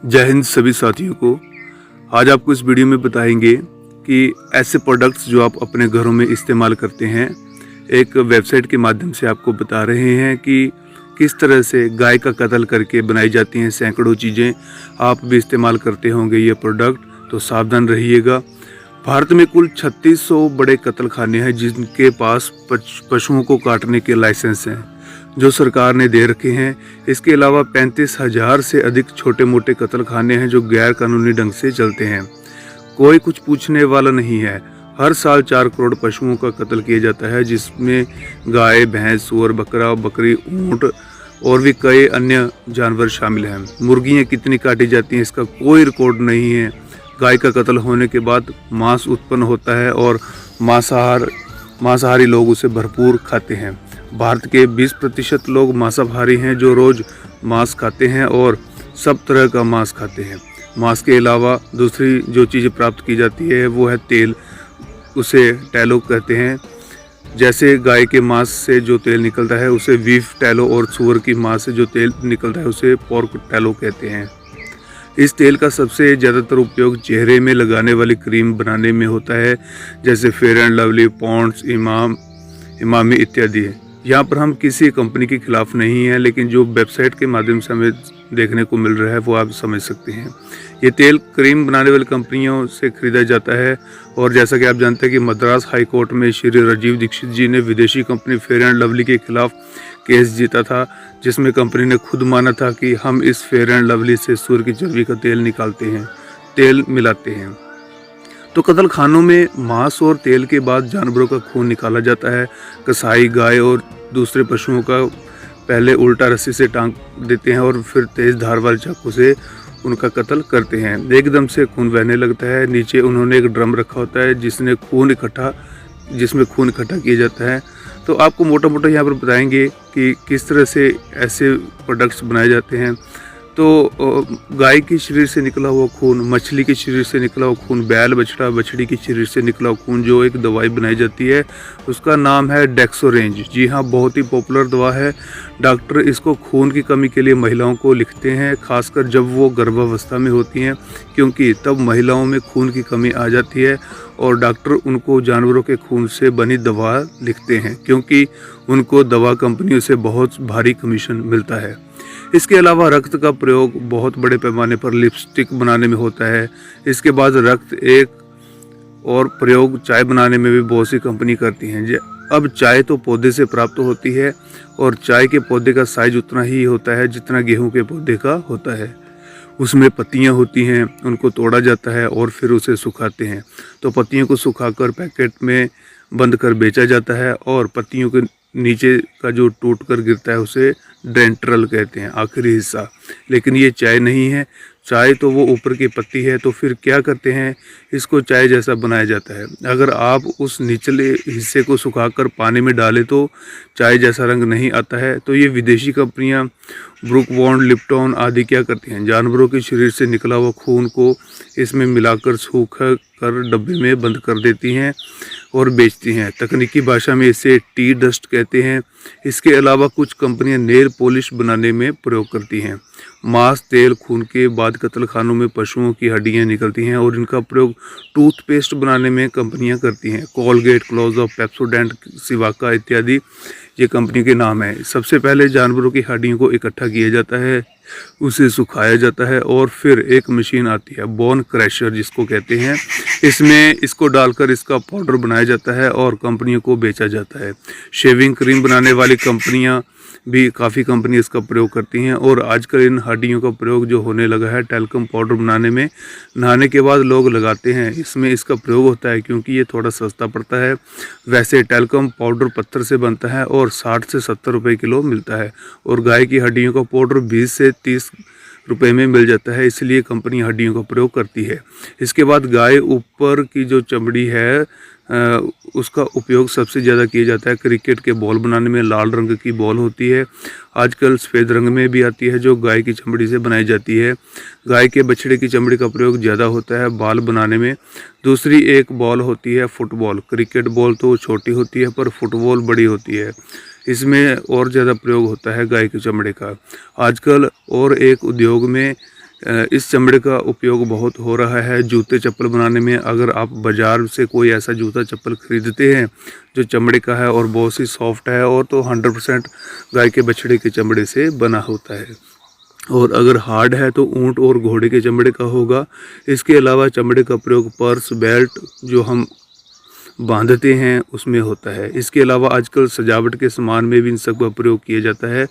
जय हिंद सभी साथियों को। आज आपको इस वीडियो में बताएंगे कि ऐसे प्रोडक्ट्स जो आप अपने घरों में इस्तेमाल करते हैं, एक वेबसाइट के माध्यम से आपको बता रहे हैं कि किस तरह से गाय का कत्ल करके बनाई जाती हैं सैकड़ों चीज़ें। आप भी इस्तेमाल करते होंगे ये प्रोडक्ट, तो सावधान रहिएगा। भारत में कुल 3600 बड़े कत्ल खाने हैं जिनके पास पशुओं को काटने के लाइसेंस हैं जो सरकार ने दे रखे हैं। इसके अलावा 35,000 से अधिक छोटे मोटे कत्ल खाने हैं जो गैर कानूनी ढंग से चलते हैं। कोई कुछ पूछने वाला नहीं है। हर साल 4 करोड़ पशुओं का कत्ल किया जाता है, जिसमें गाय, भैंस, सूअर, बकरा, बकरी, ऊंट और भी कई अन्य जानवर शामिल हैं। मुर्गियां कितनी काटी जाती हैं इसका कोई रिकॉर्ड नहीं है। गाय का कत्ल होने के बाद मांस उत्पन्न होता है और मांसाहारी लोग उसे भरपूर खाते हैं। भारत के 20% लोग मांसाहारी हैं जो रोज़ मांस खाते हैं और सब तरह का मांस खाते हैं। मांस के अलावा दूसरी जो चीज़ प्राप्त की जाती है वो है तेल, उसे टैलो कहते हैं। जैसे गाय के मांस से जो तेल निकलता है उसे बीफ टैलो और सूअर की मांस से जो तेल निकलता है उसे पोर्क टैलो कहते हैं। इस तेल का सबसे ज़्यादातर उपयोग चेहरे में लगाने वाली क्रीम बनाने में होता है, जैसे Fair and Lovely, Pond's, Emami इत्यादि। यहाँ पर हम किसी कंपनी के खिलाफ नहीं हैं, लेकिन जो वेबसाइट के माध्यम से हमें देखने को मिल रहा है वो आप समझ सकते हैं। ये तेल क्रीम बनाने वाली कंपनियों से खरीदा जाता है और जैसा कि आप जानते हैं कि मद्रास हाई कोर्ट में श्री राजीव दीक्षित जी ने विदेशी कंपनी फेयर एंड लवली के खिलाफ केस जीता था, जिसमें कंपनी ने खुद माना था कि हम इस फेयर एंड लवली से सूअर की चर्बी का तेल निकालते हैं, तेल मिलाते हैं। तो कत्ल खानों में मांस और तेल के बाद जानवरों का खून निकाला जाता है। कसाई गाय और दूसरे पशुओं का पहले उल्टा रस्सी से टांग देते हैं और फिर तेज धार वाले चाकू से उनका कत्ल करते हैं। एकदम से खून बहने लगता है। नीचे उन्होंने एक ड्रम रखा होता है जिसमें खून इकट्ठा किया जाता है। तो आपको मोटा मोटा यहाँ पर बताएंगे कि किस तरह से ऐसे प्रोडक्ट्स बनाए जाते हैं। तो गाय के शरीर से निकला हुआ खून, मछली के शरीर से निकला हुआ खून, बैल बछड़ा बछड़ी के शरीर से निकला हुआ खून, जो एक दवाई बनाई जाती है उसका नाम है डेक्सोरेंज। जी हाँ, बहुत ही पॉपुलर दवा है। डॉक्टर इसको खून की कमी के लिए महिलाओं को लिखते हैं, खासकर जब वो गर्भावस्था में होती हैं, क्योंकि तब महिलाओं में खून की कमी आ जाती है और डॉक्टर उनको जानवरों के खून से बनी दवा लिखते हैं, क्योंकि उनको दवा कंपनियों से बहुत भारी कमीशन मिलता है। इसके अलावा रक्त का प्रयोग बहुत बड़े पैमाने पर लिपस्टिक बनाने में होता है। इसके बाद रक्त एक और प्रयोग चाय बनाने में भी बहुत सी कंपनी करती हैं। अब चाय तो पौधे से प्राप्त होती है और चाय के पौधे का साइज उतना ही होता है जितना गेहूं के पौधे का होता है। उसमें पत्तियां होती हैं, उनको तोड़ा जाता है और फिर उसे सुखाते हैं। तो पत्तियों को सुखाकर पैकेट में बंद कर बेचा जाता है और पत्तियों के नीचे का जो टूट कर गिरता है उसे डेंट्रल कहते हैं, आखिरी हिस्सा। लेकिन ये चाय नहीं है। चाय तो वो ऊपर की पत्ती है। तो फिर क्या करते हैं, इसको चाय जैसा बनाया जाता है। अगर आप उस निचले हिस्से को सुखाकर पानी में डालें तो चाय जैसा रंग नहीं आता है। तो ये विदेशी कंपनियां ब्रूक बॉन्ड, लिप्टन आदि क्या करती हैं, जानवरों के शरीर से निकला हुआ खून को इसमें मिलाकर सूख कर डब्बे में बंद कर देती हैं और बेचती हैं। तकनीकी भाषा में इसे टी डस्ट कहते हैं। इसके अलावा कुछ कंपनियां नेल पॉलिश बनाने में प्रयोग करती हैं। मांस, तेल, खून के बाद कत्ल खानों में पशुओं की हड्डियां निकलती हैं और इनका प्रयोग टूथपेस्ट बनाने में कंपनियां करती हैं। कोलगेट, क्लोजअप, पेप्सोडेंट, सिवाका इत्यादि ये कंपनी के नाम है। सबसे पहले जानवरों की हड्डियों को इकट्ठा किया जाता है, उसे सुखाया जाता है और फिर एक मशीन आती है, बोन क्रैशर जिसको कहते हैं। इसमें इसको डालकर इसका पाउडर बनाया जाता है और कंपनियों को बेचा जाता है। शेविंग क्रीम बनाने वाली कंपनियां भी काफ़ी कंपनी इसका प्रयोग करती हैं और आजकल इन हड्डियों का प्रयोग जो होने लगा है टैल्कम पाउडर बनाने में, नहाने के बाद लोग लगाते हैं। इसमें इसका प्रयोग होता है क्योंकि ये थोड़ा सस्ता पड़ता है। वैसे टैल्कम पाउडर पत्थर से बनता है और 60 से 70 रुपये किलो मिलता है और गाय की हड्डियों का पाउडर 20 से 30 रुपए में मिल जाता है, इसलिए कंपनी हड्डियों का प्रयोग करती है। इसके बाद गाय ऊपर की जो चमड़ी है उसका उपयोग सबसे ज़्यादा किया जाता है क्रिकेट के बॉल बनाने में। लाल रंग की बॉल होती है, आजकल सफ़ेद रंग में भी आती है, जो गाय की चमड़ी से बनाई जाती है। गाय के बछड़े की चमड़ी का प्रयोग ज़्यादा होता है बॉल बनाने में। दूसरी एक बॉल होती है फुटबॉल। क्रिकेट बॉल तो छोटी होती है पर फुटबॉल बड़ी होती है, इसमें और ज़्यादा प्रयोग होता है गाय के चमड़े का। आजकल और एक उद्योग में इस चमड़े का उपयोग बहुत हो रहा है जूते चप्पल बनाने में। अगर आप बाज़ार से कोई ऐसा जूता चप्पल खरीदते हैं जो चमड़े का है और बहुत ही सॉफ्ट है और तो 100% गाय के बछड़े के चमड़े से बना होता है, और अगर हार्ड है तो ऊंट और घोड़े के चमड़े का होगा। इसके अलावा चमड़े का प्रयोग पर्स, बेल्ट जो हम बांधते हैं उसमें होता है। इसके अलावा आजकल सजावट के सामान में भी इन सब का प्रयोग किया जाता है।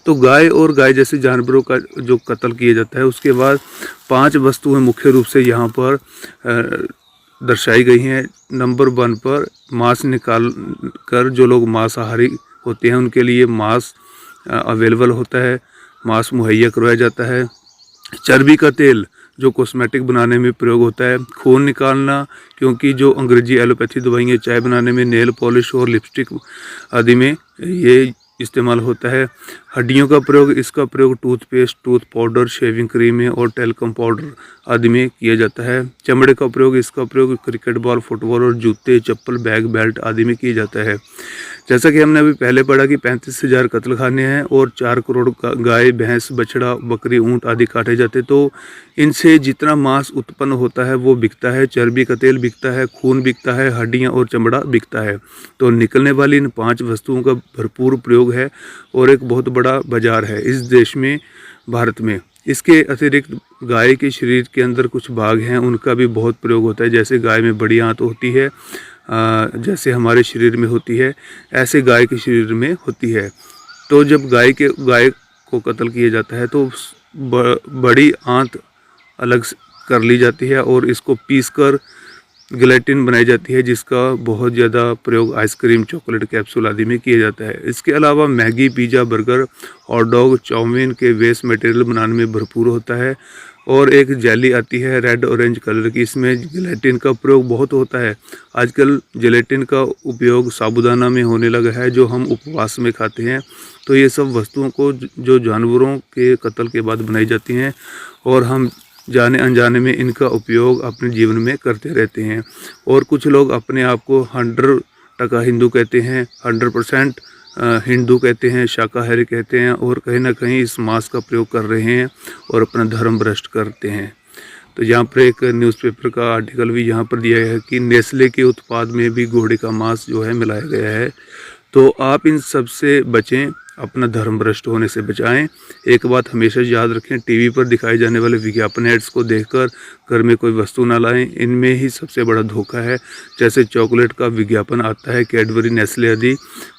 तो गाय और गाय जैसे जानवरों का जो कत्ल किया जाता है उसके बाद 5 वस्तुएं मुख्य रूप से यहाँ पर दर्शाई गई हैं। नंबर 1 पर मांस निकाल कर जो लोग मांसाहारी होते हैं उनके लिए मांस अवेलेबल होता है, मांस मुहैया करवाया जाता है। चर्बी का तेल जो कॉस्मेटिक बनाने में प्रयोग होता है। खून निकालना, क्योंकि जो अंग्रेजी एलोपैथी दवाइयाँ चाय बनाने में, नेल पॉलिश और लिपस्टिक आदि में ये इस्तेमाल होता है। हड्डियों का प्रयोग, इसका प्रयोग toothpaste, tooth powder, shaving cream में और टेल्कम पाउडर आदि में किया जाता है। चमड़े का प्रयोग, इसका प्रयोग क्रिकेट बॉल, फुटबॉल और जूते, चप्पल, बैग, बेल्ट आदि में किया जाता है। जैसा कि हमने अभी पहले पढ़ा कि 35,000 कत्लखाने हैं और 4 करोड़ गाय, भैंस, बछड़ा, बकरी, ऊंट आदि काटे जाते, तो इनसे जितना मांस उत्पन्न होता है वो बिकता है। चर्बी का तेल बिकता है, खून बिकता है, हड्डियां और चमड़ा बिकता है। तो निकलने वाली इन 5 वस्तुओं का भरपूर प्रयोग है और एक बहुत बड़ा बाजार है इस देश में, भारत में। इसके अतिरिक्त गाय के शरीर के अंदर कुछ भाग हैं उनका भी बहुत प्रयोग होता है। जैसे गाय में बड़ी आंत होती है, जैसे हमारे शरीर में होती है, ऐसे गाय के शरीर में होती है। तो जब गाय को कत्ल किया जाता है तो बड़ी आंत अलग कर ली जाती है और इसको पीसकर गिलेटिन बनाई जाती है, जिसका बहुत ज़्यादा प्रयोग आइसक्रीम, चॉकलेट, कैप्सूल आदि में किया जाता है। इसके अलावा Maggi, pizza, burger, hot dog, chow mein के वेस्ट मटेरियल बनाने में भरपूर होता है। और एक जेली आती है रेड ऑरेंज कलर की, इसमें जिलेटिन का प्रयोग बहुत होता है। आजकल जिलेटिन का उपयोग साबूदाना में होने लगा है जो हम उपवास में खाते हैं। तो ये सब वस्तुओं को जो जानवरों के कत्ल के बाद बनाई जाती हैं और हम जाने अनजाने में इनका उपयोग अपने जीवन में करते रहते हैं। और कुछ लोग अपने आप को 100% हिंदू कहते हैं, 100% हिंदू कहते हैं, शाकाहारी कहते हैं और कहीं ना कहीं इस मांस का प्रयोग कर रहे हैं और अपना धर्म भ्रष्ट करते हैं। तो यहाँ पर एक न्यूज़पेपर का आर्टिकल भी यहाँ पर दिया है कि नेस्ले के उत्पाद में भी घोड़े का मांस जो है मिलाया गया है। तो आप इन सब से बचें, अपना धर्म भ्रष्ट होने से बचाएं। एक बात हमेशा याद रखें, टीवी पर दिखाए जाने वाले विज्ञापन एड्स को देखकर घर में कोई वस्तु ना लाएं, इनमें ही सबसे बड़ा धोखा है। जैसे चॉकलेट का विज्ञापन आता है, कैडबरी, नेस्ले आदि,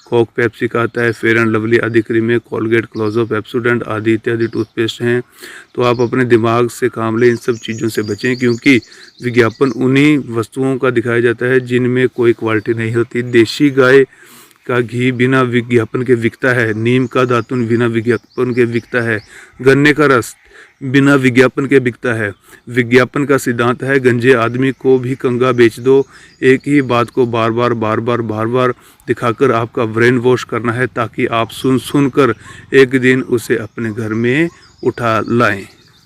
कोक, पेप्सी का आता है, फेयर एंड लवली आदि क्रीमें, कोलगेट, क्लोजअप, पेप्सोडेंट आदि इत्यादि टूथपेस्ट हैं। तो आप अपने दिमाग से काम लें, इन सब चीज़ों से बचें, क्योंकि विज्ञापन उन्हीं वस्तुओं का दिखाया जाता है जिनमें कोई क्वालिटी नहीं होती। देशी गाय का घी बिना विज्ञापन के बिकता है, नीम का दातुन बिना विज्ञापन के बिकता है, गन्ने का रस बिना विज्ञापन के बिकता है। विज्ञापन का सिद्धांत है, गंजे आदमी को भी कंगा बेच दो। एक ही बात को बार बार दिखाकर आपका ब्रेन वॉश करना है, ताकि आप सुन कर एक दिन उसे अपने घर में उठा लाएं।